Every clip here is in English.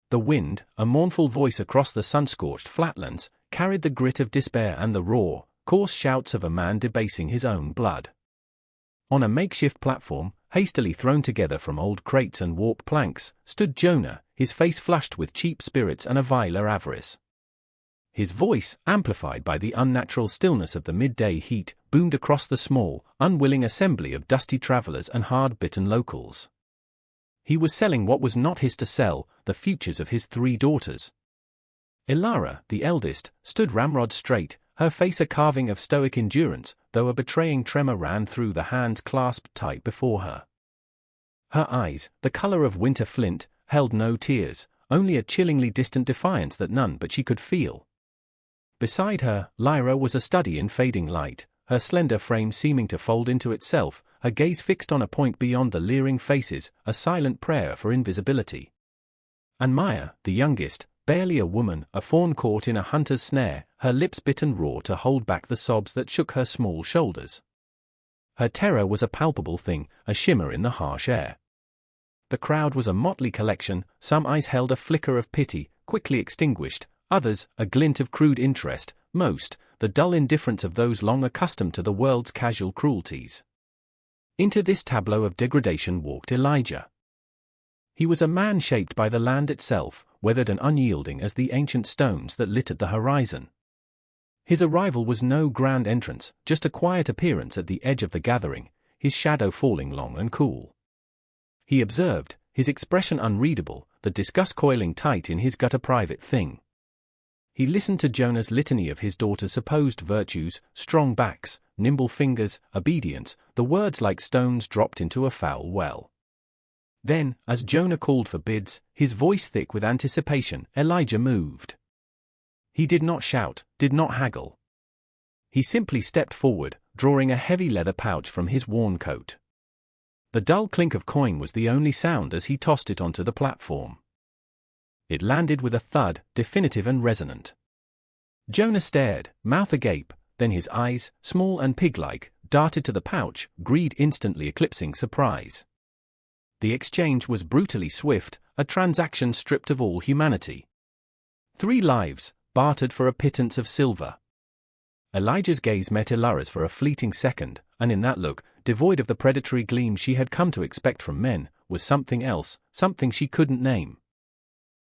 The wind, a mournful voice across the sun-scorched flatlands, carried the grit of despair and the raw, coarse shouts of a man debasing his own blood. On a makeshift platform, hastily thrown together from old crates and warped planks, stood Jonah, his face flushed with cheap spirits and a viler avarice. His voice, amplified by the unnatural stillness of the midday heat, boomed across the small, unwilling assembly of dusty travelers and hard-bitten locals. He was selling what was not his to sell, the futures of his 3 daughters. Ilara, the eldest, stood ramrod straight, her face a carving of stoic endurance, though a betraying tremor ran through the hands clasped tight before her. Her eyes, the color of winter flint, held no tears, only a chillingly distant defiance that none but she could feel. Beside her, Lyra was a study in fading light, her slender frame seeming to fold into itself, her gaze fixed on a point beyond the leering faces, a silent prayer for invisibility. And Maya, the youngest, barely a woman, a fawn caught in a hunter's snare, her lips bitten raw to hold back the sobs that shook her small shoulders. Her terror was a palpable thing, a shimmer in the harsh air. The crowd was a motley collection, some eyes held a flicker of pity, quickly extinguished, others, a glint of crude interest, most, the dull indifference of those long accustomed to the world's casual cruelties. Into this tableau of degradation walked Elijah. He was a man shaped by the land itself, weathered and unyielding as the ancient stones that littered the horizon. His arrival was no grand entrance, just a quiet appearance at the edge of the gathering, his shadow falling long and cool. He observed, his expression unreadable, the disgust coiling tight in his gut a private thing. He listened to Jonah's litany of his daughter's supposed virtues, strong backs, nimble fingers, obedience, the words like stones dropped into a foul well. Then, as Jonah called for bids, his voice thick with anticipation, Elijah moved. He did not shout, did not haggle. He simply stepped forward, drawing a heavy leather pouch from his worn coat. The dull clink of coin was the only sound as he tossed it onto the platform. It landed with a thud, definitive and resonant. Jonah stared, mouth agape, then his eyes, small and pig-like, darted to the pouch, greed instantly eclipsing surprise. The exchange was brutally swift, a transaction stripped of all humanity. 3 lives, bartered for a pittance of silver. Elijah's gaze met Ilara's for a fleeting second, and in that look, devoid of the predatory gleam she had come to expect from men, was something else, something she couldn't name.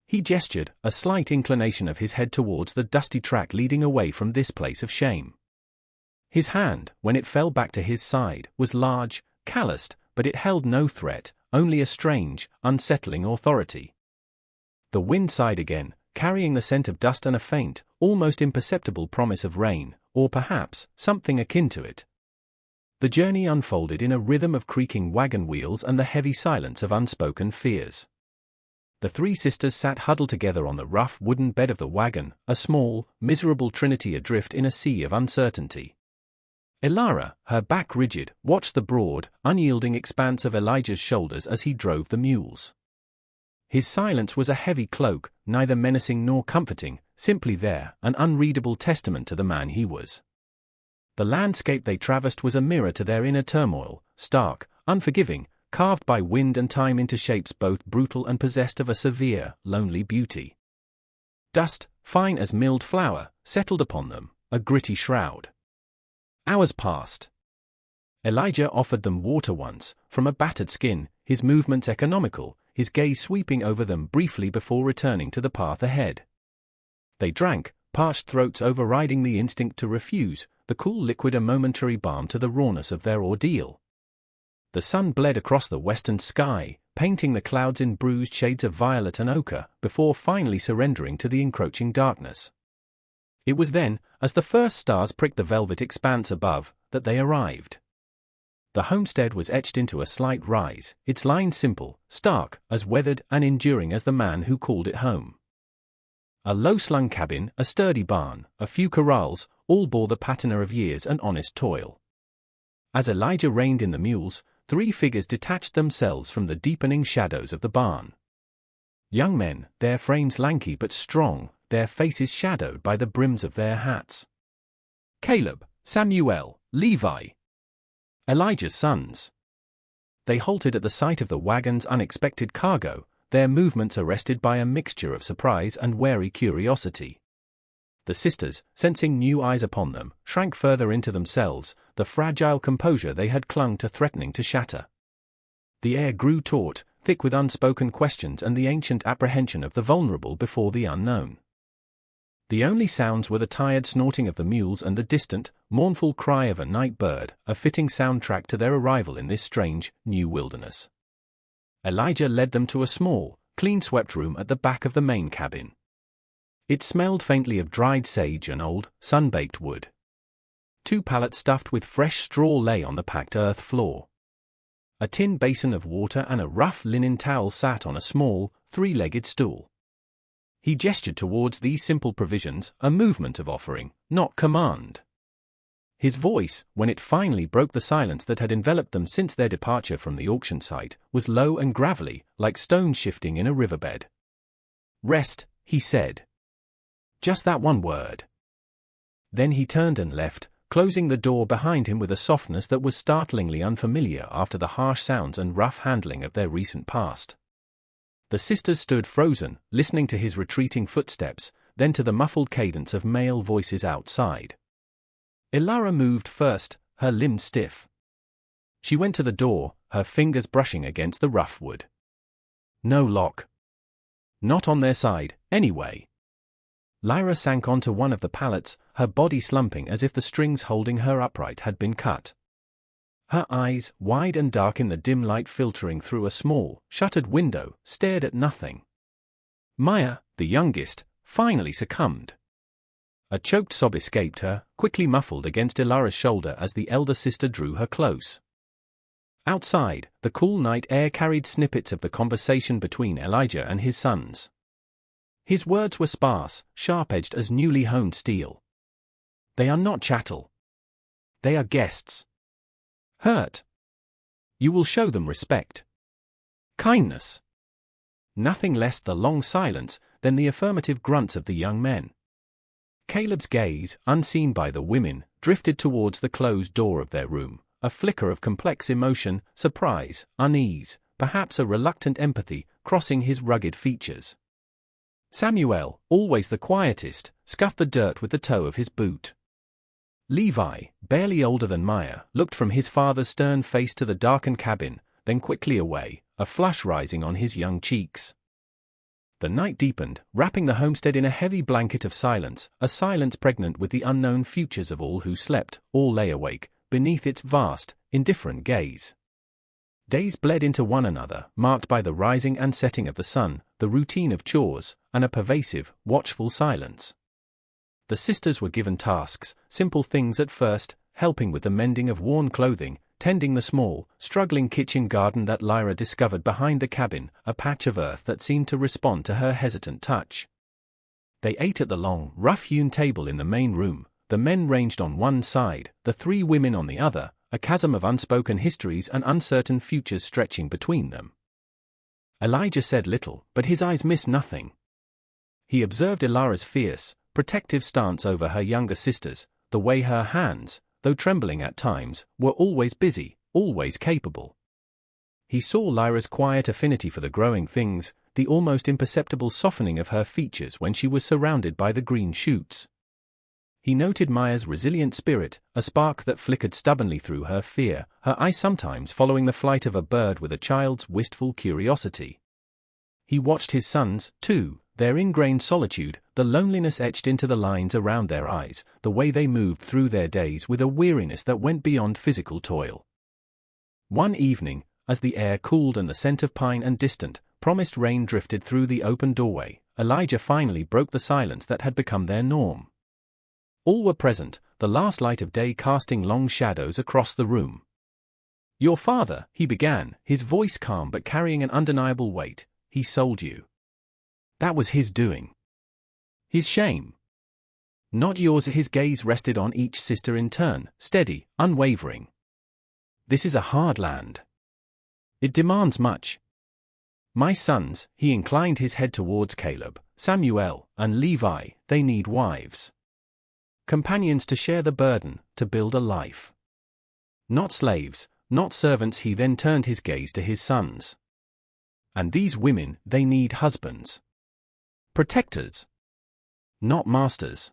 He gestured, a slight inclination of his head towards the dusty track leading away from this place of shame. His hand, when it fell back to his side, was large, calloused, but it held no threat, only a strange, unsettling authority. The wind sighed again, carrying the scent of dust and a faint, almost imperceptible promise of rain, or perhaps, something akin to it. The journey unfolded in a rhythm of creaking wagon wheels and the heavy silence of unspoken fears. The 3 sisters sat huddled together on the rough wooden bed of the wagon, a small, miserable trinity adrift in a sea of uncertainty. Ilara, her back rigid, watched the broad, unyielding expanse of Elijah's shoulders as he drove the mules. His silence was a heavy cloak, neither menacing nor comforting, simply there, an unreadable testament to the man he was. The landscape they traversed was a mirror to their inner turmoil, stark, unforgiving, carved by wind and time into shapes both brutal and possessed of a severe, lonely beauty. Dust, fine as milled flour, settled upon them, a gritty shroud. Hours passed. Elijah offered them water once, from a battered skin, his movements economical, his gaze sweeping over them briefly before returning to the path ahead. They drank, parched throats overriding the instinct to refuse, the cool liquid a momentary balm to the rawness of their ordeal. The sun bled across the western sky, painting the clouds in bruised shades of violet and ochre, before finally surrendering to the encroaching darkness. It was then, as the first stars pricked the velvet expanse above, that they arrived. The homestead was etched into a slight rise, its lines simple, stark, as weathered and enduring as the man who called it home. A low-slung cabin, a sturdy barn, a few corrals, all bore the patina of years and honest toil. As Elijah reined in the mules, 3 figures detached themselves from the deepening shadows of the barn. Young men, their frames lanky but strong, their faces shadowed by the brims of their hats. Caleb, Samuel, Levi. Elijah's sons. They halted at the sight of the wagon's unexpected cargo, their movements arrested by a mixture of surprise and wary curiosity. The sisters, sensing new eyes upon them, shrank further into themselves, the fragile composure they had clung to threatening to shatter. The air grew taut, thick with unspoken questions and the ancient apprehension of the vulnerable before the unknown. The only sounds were the tired snorting of the mules and the distant, mournful cry of a night bird, a fitting soundtrack to their arrival in this strange, new wilderness. Elijah led them to a small, clean-swept room at the back of the main cabin. It smelled faintly of dried sage and old, sun-baked wood. 2 pallets stuffed with fresh straw lay on the packed earth floor. A tin basin of water and a rough linen towel sat on a small, 3-legged stool. He gestured towards these simple provisions, a movement of offering, not command. His voice, when it finally broke the silence that had enveloped them since their departure from the auction site, was low and gravelly, like stones shifting in a riverbed. "Rest," he said. Just that one word. Then he turned and left, closing the door behind him with a softness that was startlingly unfamiliar after the harsh sounds and rough handling of their recent past. The sisters stood frozen, listening to his retreating footsteps, then to the muffled cadence of male voices outside. Ilara moved first, her limbs stiff. She went to the door, her fingers brushing against the rough wood. No lock. Not on their side, anyway. Lyra sank onto one of the pallets, her body slumping as if the strings holding her upright had been cut. Her eyes, wide and dark in the dim light filtering through a small, shuttered window, stared at nothing. Maya, the youngest, finally succumbed. A choked sob escaped her, quickly muffled against Ilara's shoulder as the elder sister drew her close. Outside, the cool night air carried snippets of the conversation between Elijah and his sons. His words were sparse, sharp-edged as newly honed steel. They are not chattel. They are guests. Hurt. You will show them respect. Kindness. Nothing less the long silence than the affirmative grunts of the young men. Caleb's gaze, unseen by the women, drifted towards the closed door of their room, a flicker of complex emotion, surprise, unease, perhaps a reluctant empathy, crossing his rugged features. Samuel, always the quietest, scuffed the dirt with the toe of his boot. Levi, barely older than Maya, looked from his father's stern face to the darkened cabin, then quickly away, a flush rising on his young cheeks. The night deepened, wrapping the homestead in a heavy blanket of silence, a silence pregnant with the unknown futures of all who slept, all lay awake, beneath its vast, indifferent gaze. Days bled into one another, marked by the rising and setting of the sun, the routine of chores, and a pervasive, watchful silence. The sisters were given tasks, simple things at first, helping with the mending of worn clothing, tending the small, struggling kitchen garden that Lyra discovered behind the cabin, a patch of earth that seemed to respond to her hesitant touch. They ate at the long, rough-hewn table in the main room, the men ranged on one side, the 3 women on the other, a chasm of unspoken histories and uncertain futures stretching between them. Elijah said little, but his eyes missed nothing. He observed Ilara's fierce, protective stance over her younger sisters, the way her hands, though trembling at times, were always busy, always capable. He saw Lyra's quiet affinity for the growing things, the almost imperceptible softening of her features when she was surrounded by the green shoots. He noted Maya's resilient spirit, a spark that flickered stubbornly through her fear, her eye sometimes following the flight of a bird with a child's wistful curiosity. He watched his sons, too, their ingrained solitude, the loneliness etched into the lines around their eyes, the way they moved through their days with a weariness that went beyond physical toil. One evening, as the air cooled and the scent of pine and distant, promised rain drifted through the open doorway, Elijah finally broke the silence that had become their norm. All were present, the last light of day casting long shadows across the room. "Your father," he began, his voice calm but carrying an undeniable weight, "he sold you. That was his doing. His shame. Not yours." His gaze rested on each sister in turn, steady, unwavering. "This is a hard land. It demands much. My sons," he inclined his head towards Caleb, Samuel, and Levi, "they need wives. Companions to share the burden, to build a life. Not slaves, not servants." He then turned his gaze to his sons. And these women, they need husbands. Protectors. Not masters.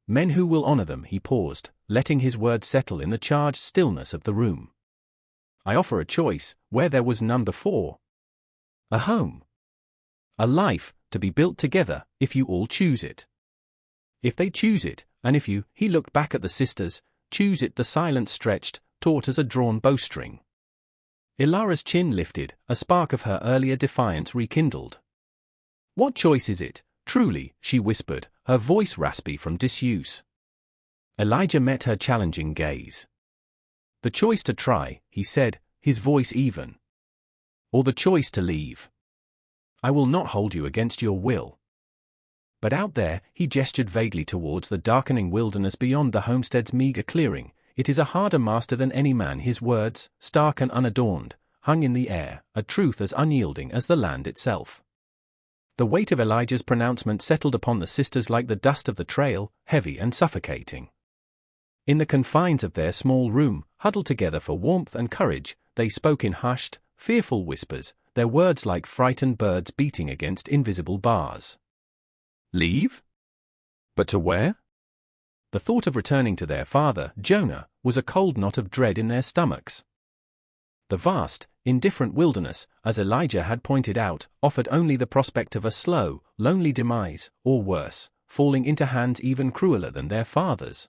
Men who will honor them. He paused, letting his words settle in the charged stillness of the room. I offer a choice, where there was none before. A home. A life, to be built together, if you all choose it. If they choose it, and if you, he looked back at the sisters, choose it. The silence stretched, taut as a drawn bowstring. Ilara's chin lifted, a spark of her earlier defiance rekindled. What choice is it, truly, she whispered, her voice raspy from disuse. Elijah met her challenging gaze. The choice to try, he said, his voice even. Or the choice to leave. I will not hold you against your will. But out there, he gestured vaguely towards the darkening wilderness beyond the homestead's meager clearing, it is a harder master than any man. His words, stark and unadorned, hung in the air, a truth as unyielding as the land itself. The weight of Elijah's pronouncement settled upon the sisters like the dust of the trail, heavy and suffocating. In the confines of their small room, huddled together for warmth and courage, they spoke in hushed, fearful whispers, their words like frightened birds beating against invisible bars. Leave? But to where? The thought of returning to their father, Jonah, was a cold knot of dread in their stomachs. The vast, indifferent wilderness, as Elijah had pointed out, offered only the prospect of a slow, lonely demise, or worse, falling into hands even crueler than their father's.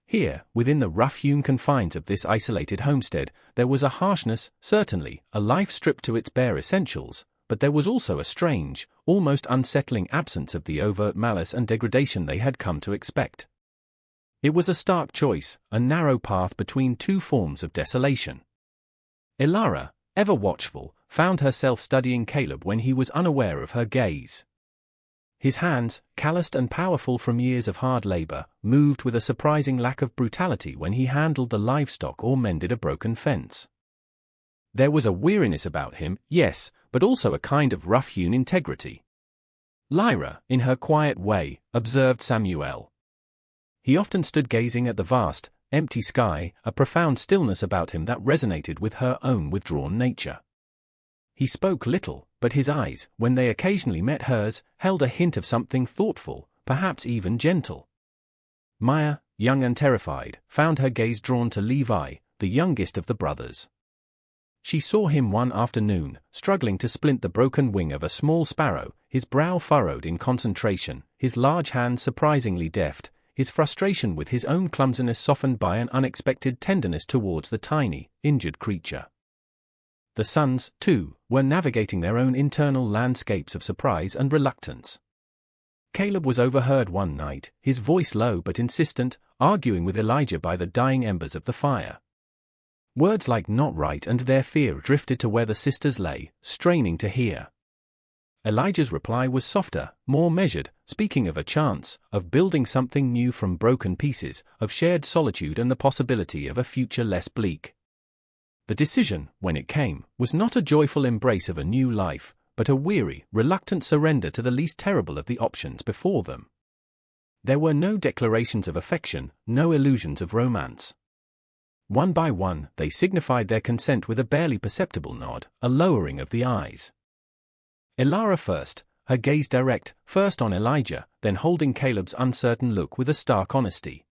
Here, within the rough-hewn confines of this isolated homestead, there was a harshness, certainly, a life stripped to its bare essentials, but there was also a strange, almost unsettling absence of the overt malice and degradation they had come to expect. It was a stark choice, a narrow path between two forms of desolation. Ilara, ever watchful, found herself studying Caleb when he was unaware of her gaze. His hands, calloused and powerful from years of hard labor, moved with a surprising lack of brutality when he handled the livestock or mended a broken fence. There was a weariness about him, yes, but also a kind of rough-hewn integrity. Lyra, in her quiet way, observed Samuel. He often stood gazing at the vast, empty sky, a profound stillness about him that resonated with her own withdrawn nature. He spoke little, but his eyes, when they occasionally met hers, held a hint of something thoughtful, perhaps even gentle. Maya, young and terrified, found her gaze drawn to Levi, the youngest of the brothers. She saw him one afternoon, struggling to splint the broken wing of a small sparrow, his brow furrowed in concentration, his large hands surprisingly deft, his frustration with his own clumsiness softened by an unexpected tenderness towards the tiny, injured creature. The sons, too, were navigating their own internal landscapes of surprise and reluctance. Caleb was overheard one night, his voice low but insistent, arguing with Elijah by the dying embers of the fire. Words like "not right" and their fear drifted to where the sisters lay, straining to hear. Elijah's reply was softer, more measured, speaking of a chance, of building something new from broken pieces, of shared solitude and the possibility of a future less bleak. The decision, when it came, was not a joyful embrace of a new life, but a weary, reluctant surrender to the least terrible of the options before them. There were no declarations of affection, no illusions of romance. One by one, they signified their consent with a barely perceptible nod, a lowering of the eyes. Ilara first, her gaze direct, first on Elijah, then holding Caleb's uncertain look with a stark honesty.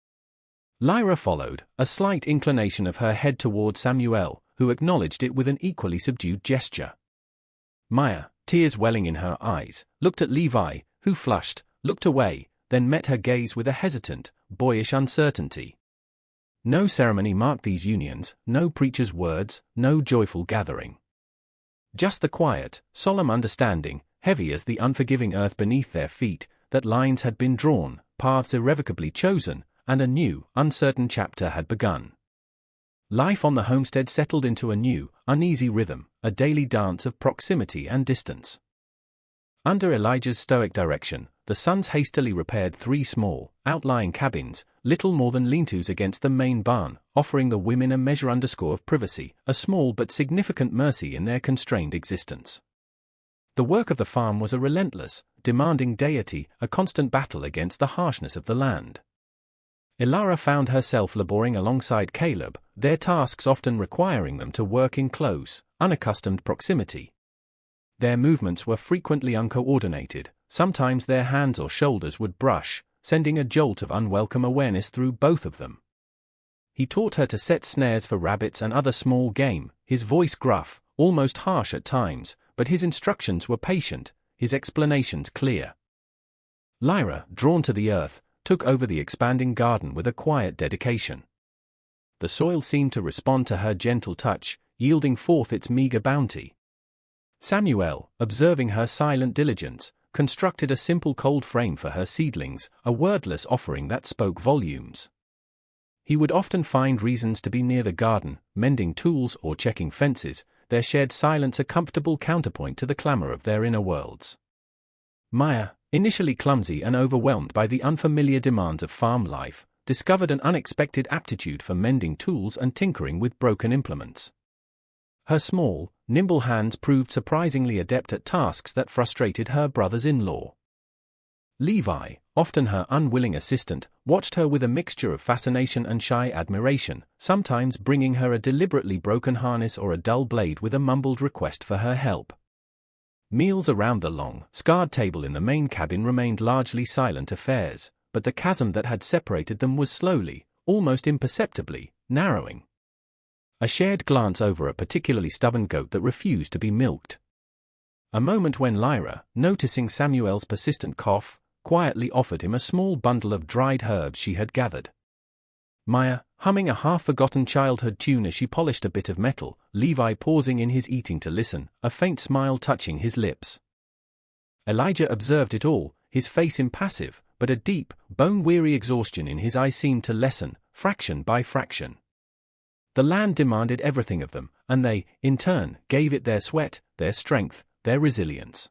Lyra followed, a slight inclination of her head toward Samuel, who acknowledged it with an equally subdued gesture. Maya, tears welling in her eyes, looked at Levi, who flushed, looked away, then met her gaze with a hesitant, boyish uncertainty. No ceremony marked these unions, no preacher's words, no joyful gathering. Just the quiet, solemn understanding, heavy as the unforgiving earth beneath their feet, that lines had been drawn, paths irrevocably chosen, and a new, uncertain chapter had begun. Life on the homestead settled into a new, uneasy rhythm, a daily dance of proximity and distance. Under Elijah's stoic direction, the sons hastily repaired 3 small, outlying cabins, little more than lean-tos against the main barn, offering the women a measure of privacy, a small but significant mercy in their constrained existence. The work of the farm was a relentless, demanding deity, a constant battle against the harshness of the land. Ilara found herself laboring alongside Caleb, their tasks often requiring them to work in close, unaccustomed proximity. Their movements were frequently uncoordinated, sometimes their hands or shoulders would brush, sending a jolt of unwelcome awareness through both of them. He taught her to set snares for rabbits and other small game, his voice gruff, almost harsh at times, but his instructions were patient, his explanations clear. Lyra, drawn to the earth, took over the expanding garden with a quiet dedication. The soil seemed to respond to her gentle touch, yielding forth its meager bounty. Samuel, observing her silent diligence, constructed a simple cold frame for her seedlings, a wordless offering that spoke volumes. He would often find reasons to be near the garden, mending tools or checking fences, their shared silence a comfortable counterpoint to the clamor of their inner worlds. Maya, initially clumsy and overwhelmed by the unfamiliar demands of farm life, discovered an unexpected aptitude for mending tools and tinkering with broken implements. Her small, nimble hands proved surprisingly adept at tasks that frustrated her brothers-in-law. Levi, often her unwilling assistant, watched her with a mixture of fascination and shy admiration, sometimes bringing her a deliberately broken harness or a dull blade with a mumbled request for her help. Meals around the long, scarred table in the main cabin remained largely silent affairs, but the chasm that had separated them was slowly, almost imperceptibly, narrowing. A shared glance over a particularly stubborn goat that refused to be milked. A moment when Lyra, noticing Samuel's persistent cough, quietly offered him a small bundle of dried herbs she had gathered. Maya, humming a half-forgotten childhood tune as she polished a bit of metal, Levi pausing in his eating to listen, a faint smile touching his lips. Elijah observed it all, his face impassive, but a deep, bone-weary exhaustion in his eyes seemed to lessen, fraction by fraction. The land demanded everything of them, and they, in turn, gave it their sweat, their strength, their resilience.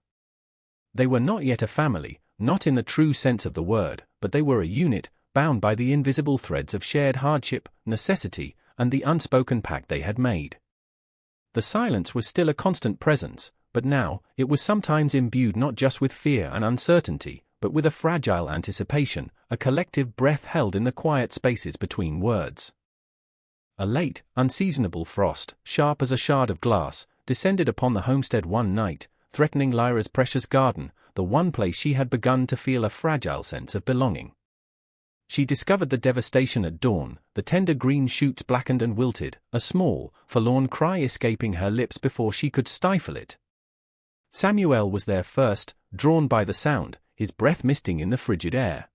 They were not yet a family, not in the true sense of the word, but they were a unit, bound by the invisible threads of shared hardship, necessity, and the unspoken pact they had made. The silence was still a constant presence, but now, it was sometimes imbued not just with fear and uncertainty, but with a fragile anticipation, a collective breath held in the quiet spaces between words. A late, unseasonable frost, sharp as a shard of glass, descended upon the homestead one night, threatening Lyra's precious garden, the one place she had begun to feel a fragile sense of belonging. She discovered the devastation at dawn, the tender green shoots blackened and wilted, a small, forlorn cry escaping her lips before she could stifle it. Samuel was there first, drawn by the sound, his breath misting in the frigid air.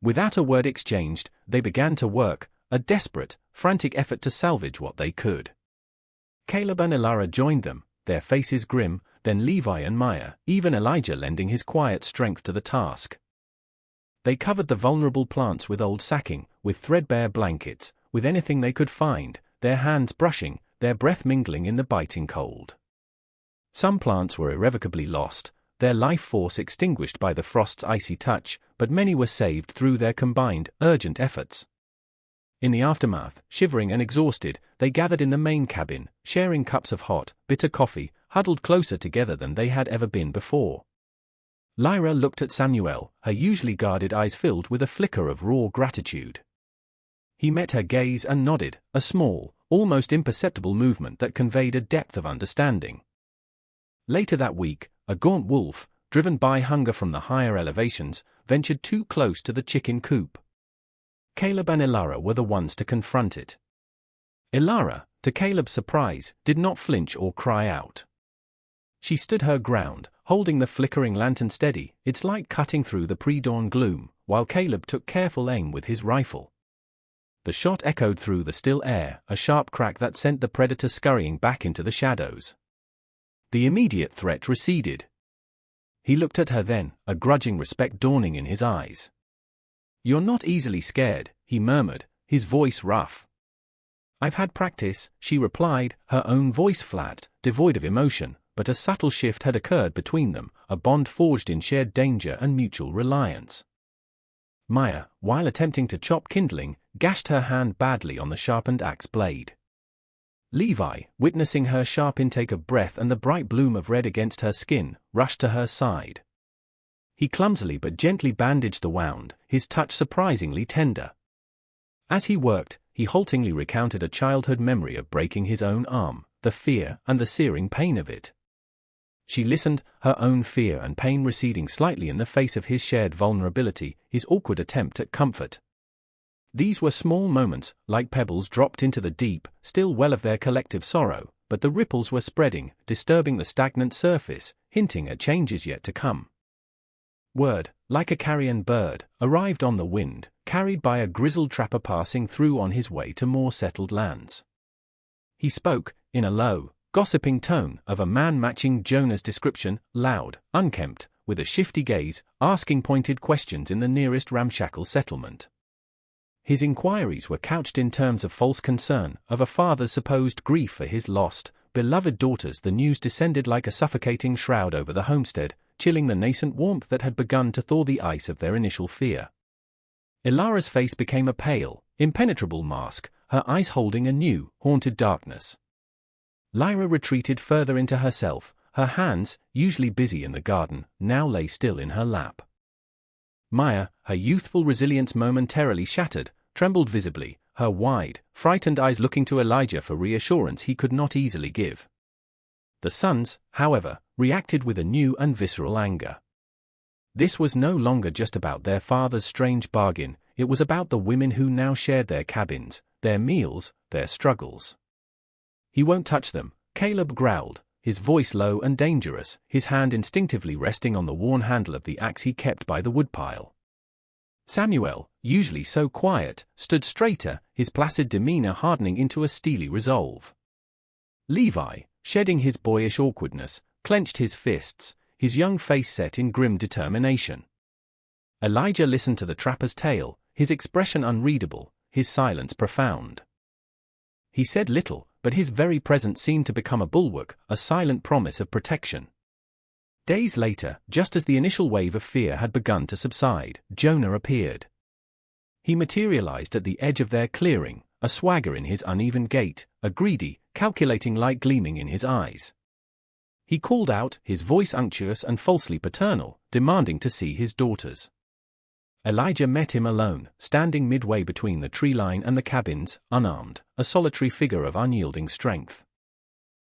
Without a word exchanged, they began to work, a desperate, frantic effort to salvage what they could. Caleb and Elara joined them, their faces grim, then Levi and Maya, even Elijah lending his quiet strength to the task. They covered the vulnerable plants with old sacking, with threadbare blankets, with anything they could find, their hands brushing, their breath mingling in the biting cold. Some plants were irrevocably lost, their life force extinguished by the frost's icy touch, but many were saved through their combined, urgent efforts. In the aftermath, shivering and exhausted, they gathered in the main cabin, sharing cups of hot, bitter coffee, huddled closer together than they had ever been before. Lyra looked at Samuel, her usually guarded eyes filled with a flicker of raw gratitude. He met her gaze and nodded, a small, almost imperceptible movement that conveyed a depth of understanding. Later that week, a gaunt wolf, driven by hunger from the higher elevations, ventured too close to the chicken coop. Caleb and Elara were the ones to confront it. Elara, to Caleb's surprise, did not flinch or cry out. She stood her ground, holding the flickering lantern steady, its light cutting through the pre-dawn gloom, while Caleb took careful aim with his rifle. The shot echoed through the still air, a sharp crack that sent the predator scurrying back into the shadows. The immediate threat receded. He looked at her then, a grudging respect dawning in his eyes. "You're not easily scared," he murmured, his voice rough. "I've had practice," she replied, her own voice flat, devoid of emotion, but a subtle shift had occurred between them, a bond forged in shared danger and mutual reliance. Maya, while attempting to chop kindling, gashed her hand badly on the sharpened axe blade. Levi, witnessing her sharp intake of breath and the bright bloom of red against her skin, rushed to her side. He clumsily but gently bandaged the wound, his touch surprisingly tender. As he worked, he haltingly recounted a childhood memory of breaking his own arm, the fear and the searing pain of it. She listened, her own fear and pain receding slightly in the face of his shared vulnerability, his awkward attempt at comfort. These were small moments, like pebbles dropped into the deep, still well of their collective sorrow, but the ripples were spreading, disturbing the stagnant surface, hinting at changes yet to come. Word, like a carrion bird, arrived on the wind, carried by a grizzled trapper passing through on his way to more settled lands. He spoke, in a low, gossiping tone, of a man matching Jonah's description, loud, unkempt, with a shifty gaze, asking pointed questions in the nearest ramshackle settlement. His inquiries were couched in terms of false concern, of a father's supposed grief for his lost, beloved daughters. The news descended like a suffocating shroud over the homestead, chilling the nascent warmth that had begun to thaw the ice of their initial fear. Ilara's face became a pale, impenetrable mask, her eyes holding a new, haunted darkness. Lyra retreated further into herself, her hands, usually busy in the garden, now lay still in her lap. Maya, her youthful resilience momentarily shattered, trembled visibly, her wide, frightened eyes looking to Elijah for reassurance he could not easily give. The sons, however, reacted with a new and visceral anger. This was no longer just about their father's strange bargain, it was about the women who now shared their cabins, their meals, their struggles. "He won't touch them," Caleb growled, his voice low and dangerous, his hand instinctively resting on the worn handle of the axe he kept by the woodpile. Samuel, usually so quiet, stood straighter, his placid demeanor hardening into a steely resolve. Levi, shedding his boyish awkwardness, clenched his fists, his young face set in grim determination. Elijah listened to the trapper's tale, his expression unreadable, his silence profound. He said little, but his very presence seemed to become a bulwark, a silent promise of protection. Days later, just as the initial wave of fear had begun to subside, Jonah appeared. He materialized at the edge of their clearing, a swagger in his uneven gait, a greedy, calculating light gleaming in his eyes. He called out, his voice unctuous and falsely paternal, demanding to see his daughters. Elijah met him alone, standing midway between the tree line and the cabins, unarmed, a solitary figure of unyielding strength.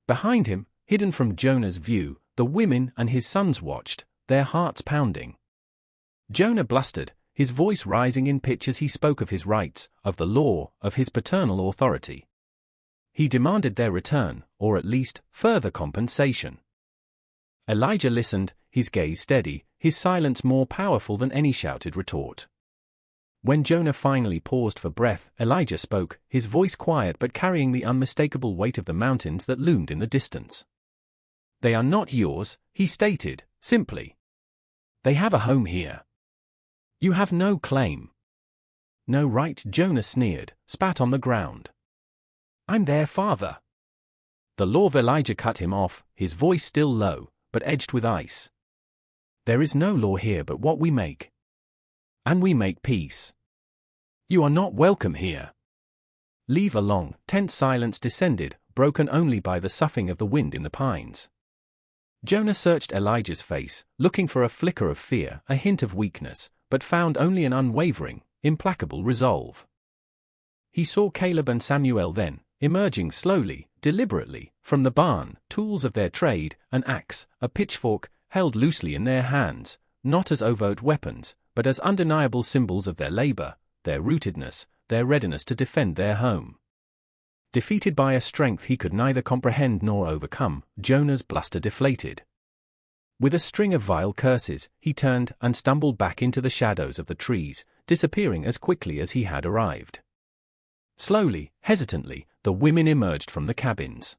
Behind him, hidden from Jonah's view, the women and his sons watched, their hearts pounding. Jonah blustered, his voice rising in pitch as he spoke of his rights, of the law, of his paternal authority. He demanded their return, or at least, further compensation. Elijah listened, his gaze steady, his silence more powerful than any shouted retort. When Jonah finally paused for breath, Elijah spoke, his voice quiet but carrying the unmistakable weight of the mountains that loomed in the distance. "They are not yours," he stated, simply. "They have a home here. You have no claim." "No right," Jonah sneered, spat on the ground. "I'm their father." The law of Elijah cut him off, his voice still low, but edged with ice. "There is no law here but what we make. And we make peace. You are not welcome here." Leave a long, tense silence descended, broken only by the soughing of the wind in the pines. Jonah searched Elijah's face, looking for a flicker of fear, a hint of weakness, but found only an unwavering, implacable resolve. He saw Caleb and Samuel then, emerging slowly, deliberately, from the barn, tools of their trade, an axe, a pitchfork, held loosely in their hands, not as overt weapons, but as undeniable symbols of their labor, their rootedness, their readiness to defend their home. Defeated by a strength he could neither comprehend nor overcome, Jonah's bluster deflated. With a string of vile curses, he turned and stumbled back into the shadows of the trees, disappearing as quickly as he had arrived. Slowly, hesitantly, the women emerged from the cabins.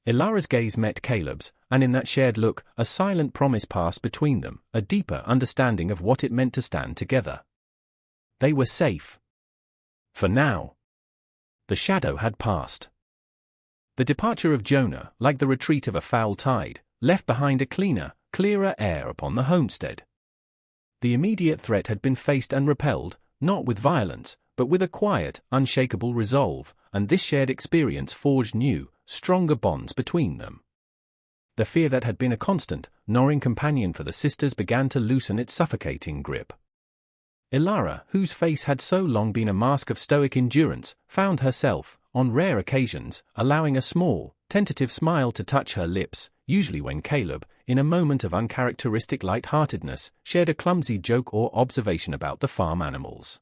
Ilara's gaze met Caleb's, and in that shared look, a silent promise passed between them, a deeper understanding of what it meant to stand together. They were safe. For now. The shadow had passed. The departure of Jonah, like the retreat of a foul tide, left behind a cleaner, clearer air upon the homestead. The immediate threat had been faced and repelled, not with violence, but with a quiet, unshakable resolve, and this shared experience forged new, stronger bonds between them. The fear that had been a constant, gnawing companion for the sisters began to loosen its suffocating grip. Ilara, whose face had so long been a mask of stoic endurance, found herself, on rare occasions, allowing a small, tentative smile to touch her lips, usually when Caleb, in a moment of uncharacteristic light-heartedness, shared a clumsy joke or observation about the farm animals.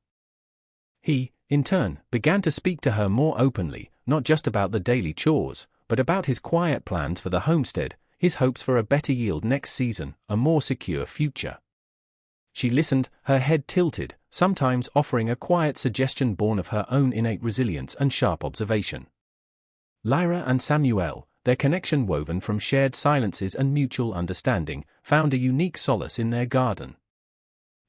He, in turn, began to speak to her more openly, not just about the daily chores, but about his quiet plans for the homestead, his hopes for a better yield next season, a more secure future. She listened, her head tilted, sometimes offering a quiet suggestion born of her own innate resilience and sharp observation. Lyra and Samuel, their connection woven from shared silences and mutual understanding, found a unique solace in their garden.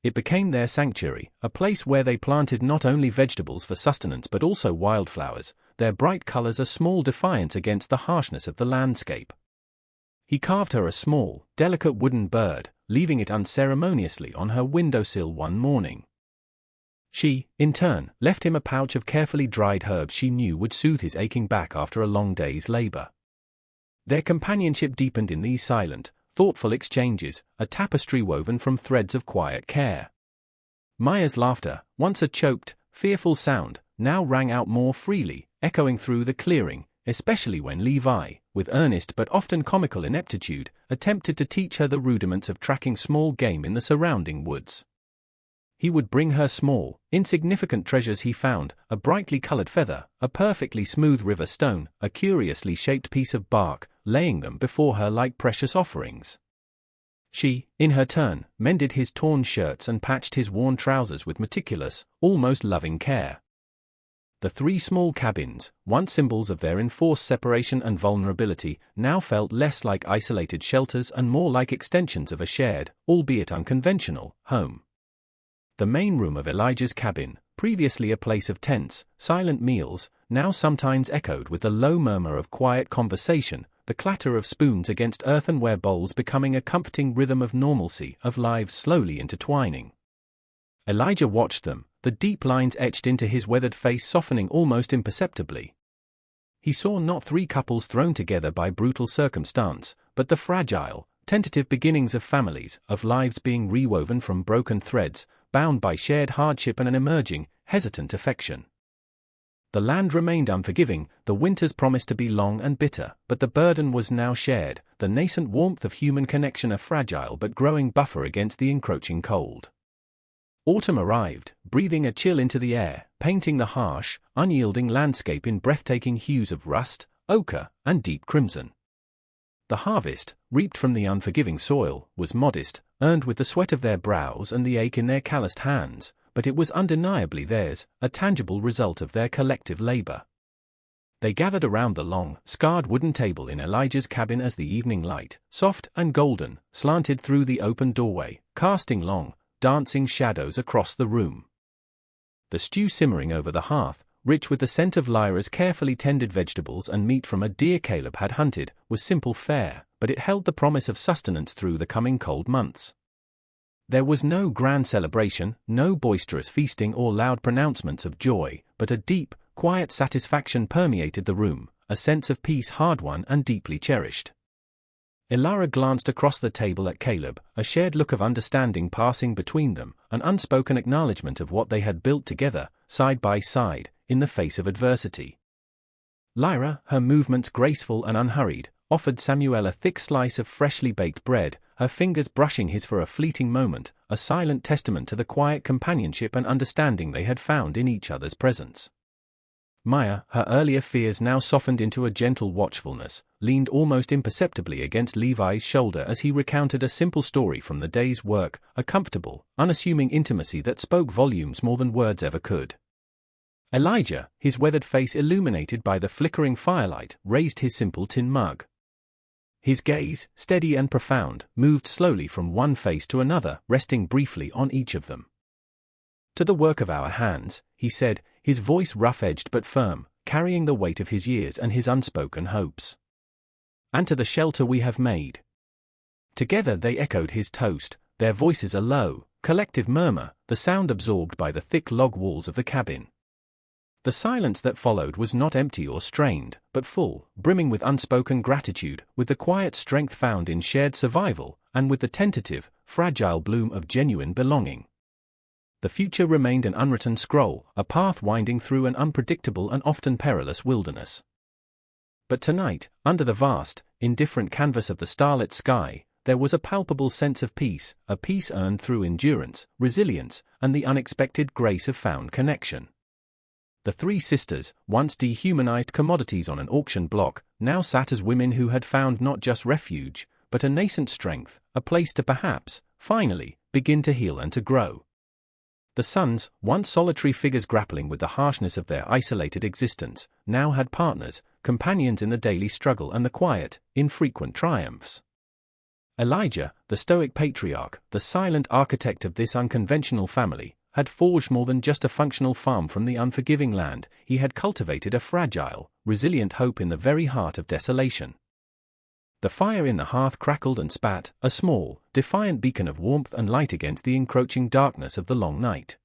It became their sanctuary, a place where they planted not only vegetables for sustenance but also wildflowers, their bright colors a small defiance against the harshness of the landscape. He carved her a small, delicate wooden bird, leaving it unceremoniously on her windowsill one morning. She, in turn, left him a pouch of carefully dried herbs she knew would soothe his aching back after a long day's labor. Their companionship deepened in these silent, thoughtful exchanges, a tapestry woven from threads of quiet care. Maya's laughter, once a choked, fearful sound, now rang out more freely, echoing through the clearing, especially when Levi, with earnest but often comical ineptitude, attempted to teach her the rudiments of tracking small game in the surrounding woods. He would bring her small, insignificant treasures he found, a brightly colored feather, a perfectly smooth river stone, a curiously shaped piece of bark, laying them before her like precious offerings. She, in her turn, mended his torn shirts and patched his worn trousers with meticulous, almost loving care. The three small cabins, once symbols of their enforced separation and vulnerability, now felt less like isolated shelters and more like extensions of a shared, albeit unconventional, home. The main room of Elijah's cabin, previously a place of tense, silent meals, now sometimes echoed with the low murmur of quiet conversation, the clatter of spoons against earthenware bowls becoming a comforting rhythm of normalcy, of lives slowly intertwining. Elijah watched them, the deep lines etched into his weathered face softening almost imperceptibly. He saw not three couples thrown together by brutal circumstance, but the fragile, tentative beginnings of families, of lives being rewoven from broken threads, bound by shared hardship and an emerging, hesitant affection. The land remained unforgiving, the winters promised to be long and bitter, but the burden was now shared, the nascent warmth of human connection a fragile but growing buffer against the encroaching cold. Autumn arrived, breathing a chill into the air, painting the harsh, unyielding landscape in breathtaking hues of rust, ochre, and deep crimson. The harvest, reaped from the unforgiving soil, was modest, earned with the sweat of their brows and the ache in their calloused hands, but it was undeniably theirs, a tangible result of their collective labor. They gathered around the long, scarred wooden table in Elijah's cabin as the evening light, soft and golden, slanted through the open doorway, casting long, dancing shadows across the room. The stew simmering over the hearth, rich with the scent of Lyra's carefully tended vegetables and meat from a deer Caleb had hunted, was simple fare, but it held the promise of sustenance through the coming cold months. There was no grand celebration, no boisterous feasting or loud pronouncements of joy, but a deep, quiet satisfaction permeated the room, a sense of peace hard-won and deeply cherished. Elara glanced across the table at Caleb, a shared look of understanding passing between them, an unspoken acknowledgement of what they had built together, side by side, in the face of adversity. Lyra, her movements graceful and unhurried, offered Samuel a thick slice of freshly baked bread, her fingers brushing his for a fleeting moment, a silent testament to the quiet companionship and understanding they had found in each other's presence. Maya, her earlier fears now softened into a gentle watchfulness, leaned almost imperceptibly against Levi's shoulder as he recounted a simple story from the day's work, a comfortable, unassuming intimacy that spoke volumes more than words ever could. Elijah, his weathered face illuminated by the flickering firelight, raised his simple tin mug. His gaze, steady and profound, moved slowly from one face to another, resting briefly on each of them. "To the work of our hands," he said, his voice rough-edged but firm, carrying the weight of his years and his unspoken hopes. "And to the shelter we have made." Together they echoed his toast, their voices a low, collective murmur, the sound absorbed by the thick log walls of the cabin. The silence that followed was not empty or strained, but full, brimming with unspoken gratitude, with the quiet strength found in shared survival, and with the tentative, fragile bloom of genuine belonging. The future remained an unwritten scroll, a path winding through an unpredictable and often perilous wilderness. But tonight, under the vast, indifferent canvas of the starlit sky, there was a palpable sense of peace, a peace earned through endurance, resilience, and the unexpected grace of found connection. The three sisters, once dehumanized commodities on an auction block, now sat as women who had found not just refuge, but a nascent strength, a place to perhaps, finally, begin to heal and to grow. The sons, once solitary figures grappling with the harshness of their isolated existence, now had partners, companions in the daily struggle and the quiet, infrequent triumphs. Elijah, the stoic patriarch, the silent architect of this unconventional family, had forged more than just a functional farm from the unforgiving land. He had cultivated a fragile, resilient hope in the very heart of desolation. The fire in the hearth crackled and spat, a small, defiant beacon of warmth and light against the encroaching darkness of the long night.